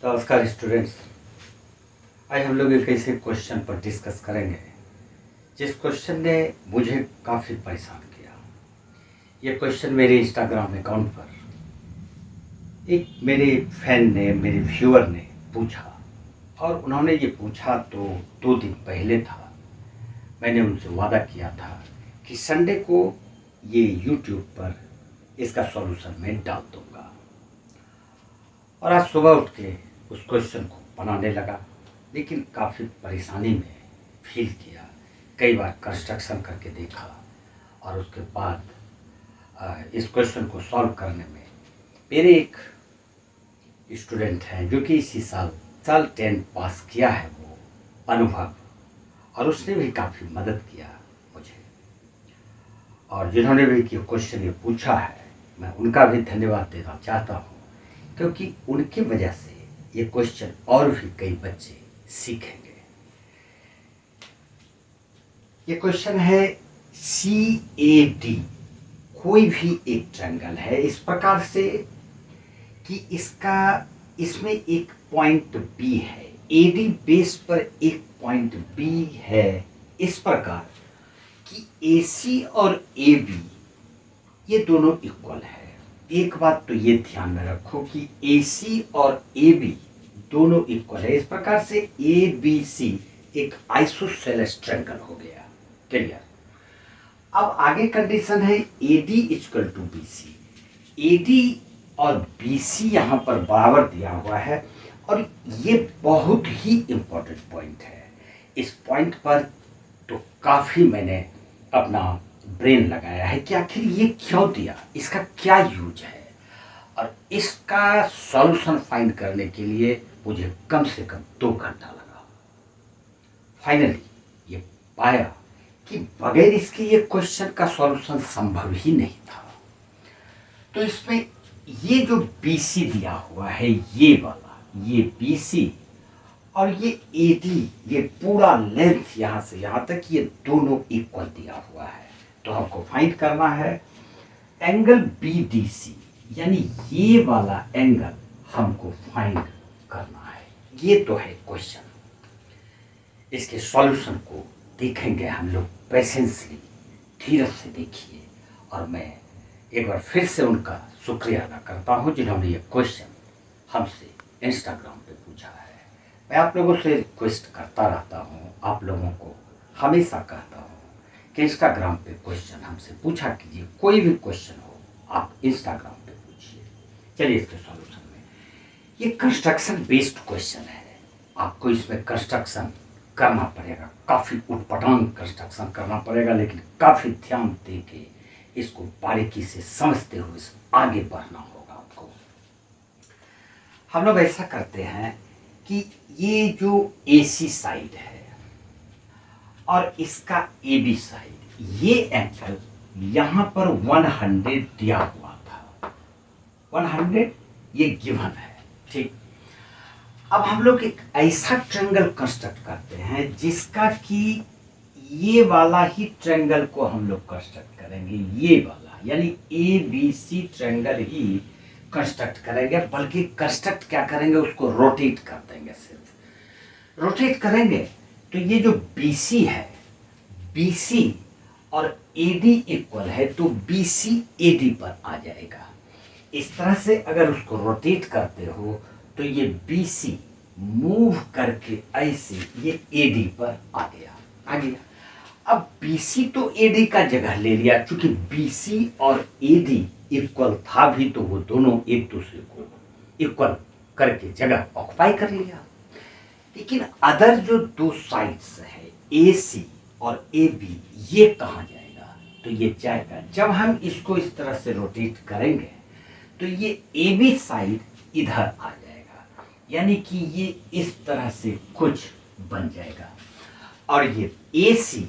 नमस्कार स्टूडेंट्स। आज हम लोग एक ऐसे क्वेश्चन पर डिस्कस करेंगे जिस क्वेश्चन ने मुझे काफ़ी परेशान किया। ये क्वेश्चन मेरे इंस्टाग्राम अकाउंट पर एक मेरे फैन ने, मेरे व्यूअर ने पूछा, और उन्होंने ये पूछा तो 2 दिन पहले था। मैंने उनसे वादा किया था कि संडे को ये यूट्यूब पर इसका सॉल्यूशन मैं डाल दूँगा, और आज सुबह उठ के उस क्वेश्चन को बनाने लगा, लेकिन काफ़ी परेशानी में फील किया। कई बार कंस्ट्रक्शन करके देखा, और उसके बाद इस क्वेश्चन को सॉल्व करने में मेरे एक स्टूडेंट हैं जो कि इसी साल 10 पास किया है, वो अनुभव, और उसने भी काफ़ी मदद किया मुझे। और जिन्होंने भी क्वेश्चन ये पूछा है, मैं उनका भी धन्यवाद देना चाहता हूँ, क्योंकि उनकी वजह से ये क्वेश्चन और भी कई बच्चे सीखेंगे। ये क्वेश्चन है CAD, कोई भी एक ट्रायंगल है इस प्रकार से कि इसमें एक पॉइंट B है, AD बेस पर एक पॉइंट B है, इस प्रकार कि AC और AB ये दोनों इक्वल है। एक बात तो ये ध्यान में रखो कि AC और AB दोनों इक्वल है। इस प्रकार से ABC एक आइसोसेलेस ट्रायंगल हो गया। क्लियर? अब आगे कंडीशन है AD equal to BC। AD और BC यहाँ पर बराबर दिया हुआ है, और ये बहुत ही इंपॉर्टेंट पॉइंट है। इस पॉइंट पर तो काफ़ी मैंने अपना ब्रेन लगाया है कि आखिर ये क्यों दिया, इसका क्या यूज है, और इसका सॉल्यूशन फाइंड करने के लिए मुझे कम से कम 2 घंटा लगा। फाइनली ये पाया कि बगैर इसके ये क्वेश्चन का सॉल्यूशन संभव ही नहीं था। तो इसमें ये जो BC दिया हुआ है, ये वाला, ये BC, और ये AD, ये पूरा लेंथ यहाँ से यहाँ तक, ये दोनों इक्वल दिया हुआ है। तो हमको फाइंड करना है एंगल BDC, यानी ये वाला एंगल हमको फाइंड करना है। ये तो है क्वेश्चन। इसके सॉल्यूशन को देखेंगे हम लोग पेशेंसली, धीरज से देखिए। और मैं एक बार फिर से उनका शुक्रिया अदा करता हूँ जिन्होंने ये क्वेश्चन हमसे इंस्टाग्राम पे पूछा है। मैं आप लोगों से रिक्वेस्ट करता रहता हूँ, आप लोगों को हमेशा कहता हूँ कि इंस्टाग्राम पे क्वेश्चन हमसे पूछा कीजिए। कोई भी क्वेश्चन हो आप इंस्टाग्राम पे पूछिए। चलिए इसके सॉल्यूशन में, ये कंस्ट्रक्शन बेस्ड क्वेश्चन है। आपको इसमें कंस्ट्रक्शन करना पड़ेगा, काफ़ी उटपटांग कंस्ट्रक्शन करना पड़ेगा, लेकिन काफ़ी ध्यान दे के इसको बारीकी से समझते हुए आगे बढ़ना होगा आपको। हम लोग ऐसा करते हैं कि ये जो AC साइड है और इसका AB साइड, ये एंगल यहाँ पर 100 दिया हुआ था। 100 ये गिवन है, ठीक। अब हम लोग एक ऐसा ट्रायंगल कंस्ट्रक्ट करते हैं जिसका कि ये वाला ही ट्रायंगल को हम लोग कंस्ट्रक्ट करेंगे, ये वाला, यानी ABC ट्रायंगल ही कंस्ट्रक्ट करेंगे। बल्कि कंस्ट्रक्ट क्या करेंगे, उसको रोटेट कर देंगे। सिर्फ रोटेट करेंगे तो ये जो BC है, BC और AD इक्वल है, तो BC AD पर आ जाएगा। इस तरह से अगर उसको रोटेट करते हो तो ये BC मूव करके ऐसे ये AD पर आ गया। अब BC तो AD का जगह ले लिया, क्योंकि BC और AD इक्वल था भी, तो वो दोनों एक दूसरे को इक्वल करके जगह ऑक्युपाई कर लिया। लेकिन अदर जो 2 साइड्स है, AC और AB, ये कहाँ जाएगा? तो ये जाएगा, जब हम इसको इस तरह से रोटेट करेंगे तो ये AB साइड इधर आ जाएगा, यानी कि ये इस तरह से कुछ बन जाएगा। और ये AC,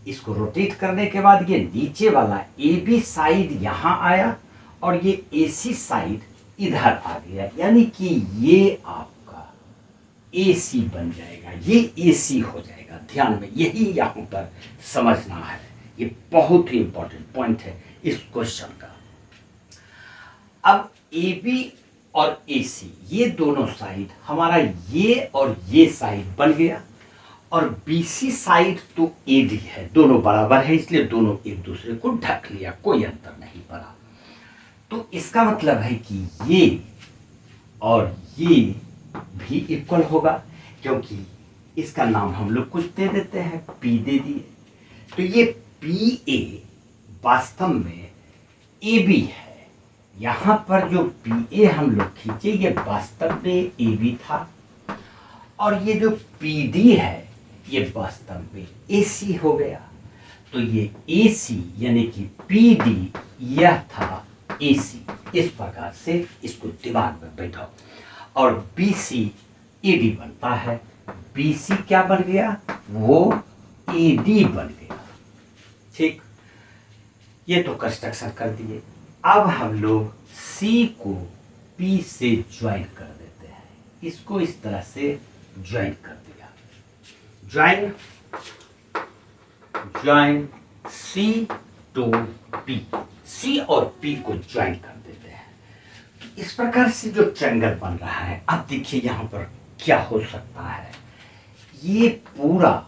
इसको रोटेट करने के बाद ये नीचे वाला AB साइड यहाँ आया, और ये AC साइड इधर आ गया, यानी कि ये आपका AC बन जाएगा, ये AC हो जाएगा। ध्यान में यही यहाँ पर समझना है, ये बहुत ही इंपॉर्टेंट पॉइंट है इस क्वेश्चन का। अब AB और AC, ये दोनों साइड हमारा ये और ये साइड बन गया। और BC साइड तो AD है, दोनों बराबर है, इसलिए दोनों एक दूसरे को ढक लिया, कोई अंतर नहीं पड़ा। तो इसका मतलब है कि ये और ये भी इक्वल होगा, क्योंकि इसका नाम हम लोग कुछ दे देते हैं, P दे दिए। तो ये PA वास्तव में AB है। यहां पर जो PA हम लोग खींचे ये वास्तव में AB था, और ये जो PD है ये वास्तव में AC हो गया। तो ये AC यानी कि PD यह था AC। इस प्रकार से इसको दिमाग में बैठाओ। और BC AD बनता है। BC क्या बन गया? वो AD बन गया। ठीक, ये तो कंस्ट्रक्शन कर दिए। अब हम लोग C को P से ज्वाइन कर देते हैं। इसको इस तरह से ज्वाइन कर दिया। Join C to P, C और P को ज्वाइन कर देते हैं। इस प्रकार से जो ट्रायंगल बन रहा है, अब देखिए यहां पर क्या हो सकता है। ये पूरा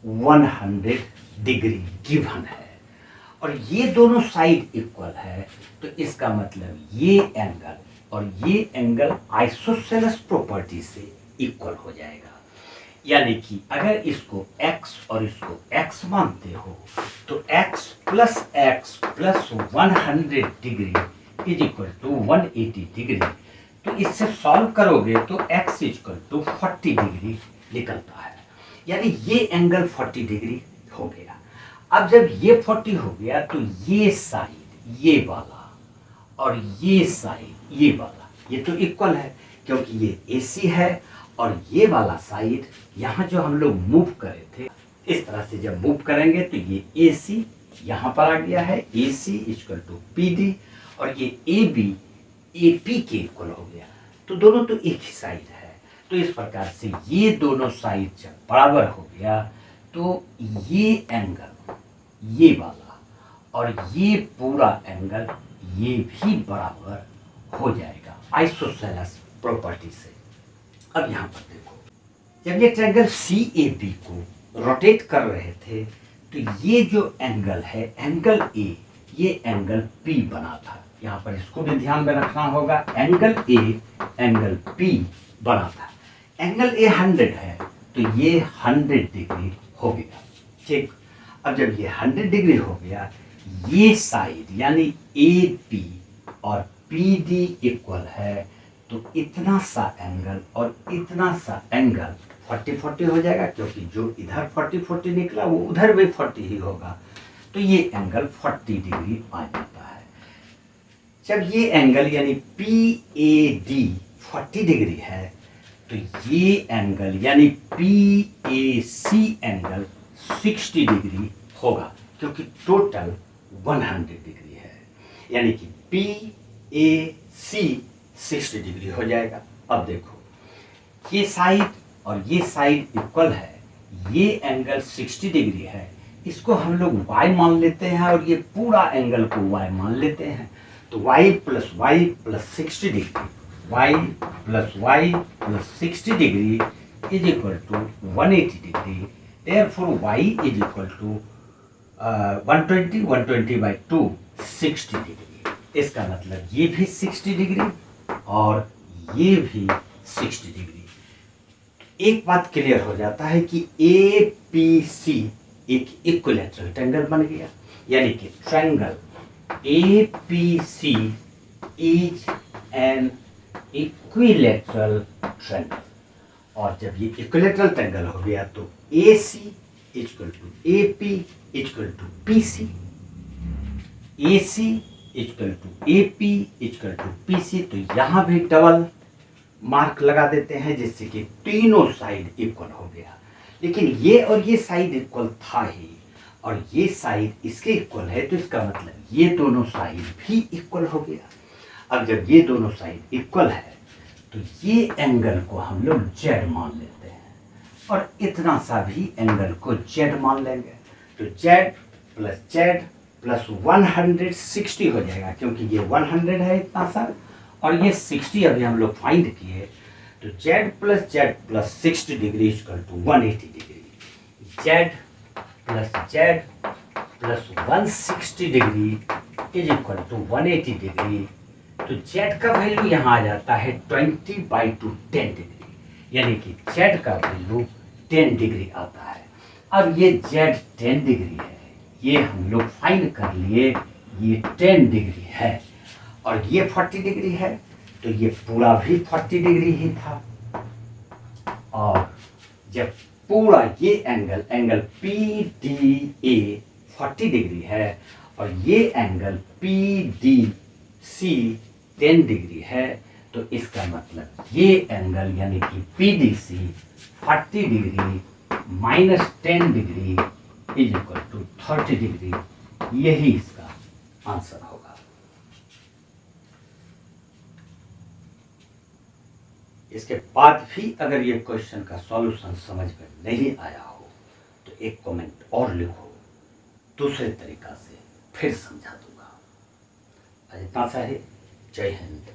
100 डिग्री गिवन है और ये दोनों साइड इक्वल है, तो इसका मतलब ये एंगल और ये एंगल आइसोसेलेस प्रॉपर्टी से इक्वल हो जाएगा। यानी कि अगर इसको x और इसको x मानते हो तो x plus 100 degree is equal to 180 degree. तो इससे सॉल्व करोगे तो x इक्वल टू 40 डिग्री निकलता है। यानी ये एंगल 40 डिग्री हो गया। अब जब ये 40 हो गया तो ये साइड ये वाला और ये साइड ये वाला ये तो इक्वल है, क्योंकि ये AC है और ये वाला साइड यहाँ जो हम लोग मूव करे थे, इस तरह से जब मूव करेंगे तो ये AC यहाँ पर आ गया है, AC इक्वल टू PD, और ये AB AP के इक्वल हो गया। तो दोनों तो एक ही साइड है। तो इस प्रकार से ये दोनों साइड जब बराबर हो गया तो ये एंगल ये वाला और ये पूरा एंगल ये भी बराबर हो जाएगा आइसोसेलेस प्रॉपर्टी से। अब यहाँ पर देखो, जब ये ट्रायंगल CAB को रोटेट कर रहे थे तो ये जो एंगल है एंगल A, ये एंगल P बना था। यहाँ पर इसको भी ध्यान में रखना होगा। एंगल A एंगल P बना था। एंगल A 100 है तो ये 100 डिग्री हो गया। ठीक, अब जब ये 100 डिग्री हो गया, ये साइड यानी AP और PD इक्वल है, तो इतना सा एंगल और इतना सा एंगल 40-40 हो जाएगा, क्योंकि जो इधर 40-40 निकला वो उधर भी 40 ही होगा। तो ये एंगल 40 डिग्री आ जाता है। जब ये एंगल यानी PAD 40 डिग्री है तो ये एंगल यानी PAC एंगल 60 डिग्री होगा, क्योंकि टोटल 100 डिग्री है। यानी कि PAC 60 डिग्री हो जाएगा। अब देखो, ये साइड और ये साइड इक्वल है, ये एंगल 60 डिग्री है, इसको हम लोग y मान लेते हैं और ये पूरा एंगल को y मान लेते हैं। तो y plus 60 degree, y plus 60 degree is equal to 180 degree. Therefore y is equal to 120 by 2 60 degree. इसका मतलब ये भी 60 डिग्री और ये भी 60 डिग्री। एक बात क्लियर हो जाता है कि APC एक इक्विलैटरल ट्रायंगल बन गया, यानी कि triangle APC is an equilateral triangle. और जब ये इक्विलैटरल ट्रायंगल हो गया तो AC equal to AP equal to PC, AC equal to AP equal to PC। तो यहाँ भी डबल मार्क लगा देते हैं, जिससे कि तीनों साइड इक्वल हो गया। लेकिन ये और ये साइड इक्वल था ही, और ये साइड इसके इक्वल है, तो इसका मतलब ये दोनों साइड भी इक्वल हो गया। अब जब ये दोनों साइड इक्वल है तो ये एंगल को हम लोग Z मान लेते हैं, और इतना सा भी एंगल को Z मान लेंगे। तो Z प्लस 160 हो जाएगा, क्योंकि ये 100 है इतना सा, और ये 60 अभी हम लोग फाइंड किए, तो z plus 60 degree equal to 180 degree, z plus 160 degree is equal to 180 degree. तो z का वैल्यू यहाँ आ जाता है 20/2 10 डिग्री, यानी कि z का वैल्यू 10 डिग्री आता है। अब ये z 10 डिग्री है, ये हम लोग फाइंड कर लिए, ये 10 डिग्री है और ये 40 डिग्री है, तो ये पूरा भी 40 डिग्री ही था। और जब पूरा ये एंगल PDA 40 डिग्री है और ये एंगल PDC 10 डिग्री है, तो इसका मतलब ये एंगल यानी कि PDC 40 degree minus 10 degree is equal to 30 degree, यही इसका आंसर होगा। इसके बाद भी अगर ये क्वेश्चन का सॉल्यूशन समझ में नहीं आया हो तो एक कमेंट और लिखो, दूसरे तरीका से फिर समझा दूंगा। आज इतना सा है। जय हिंद।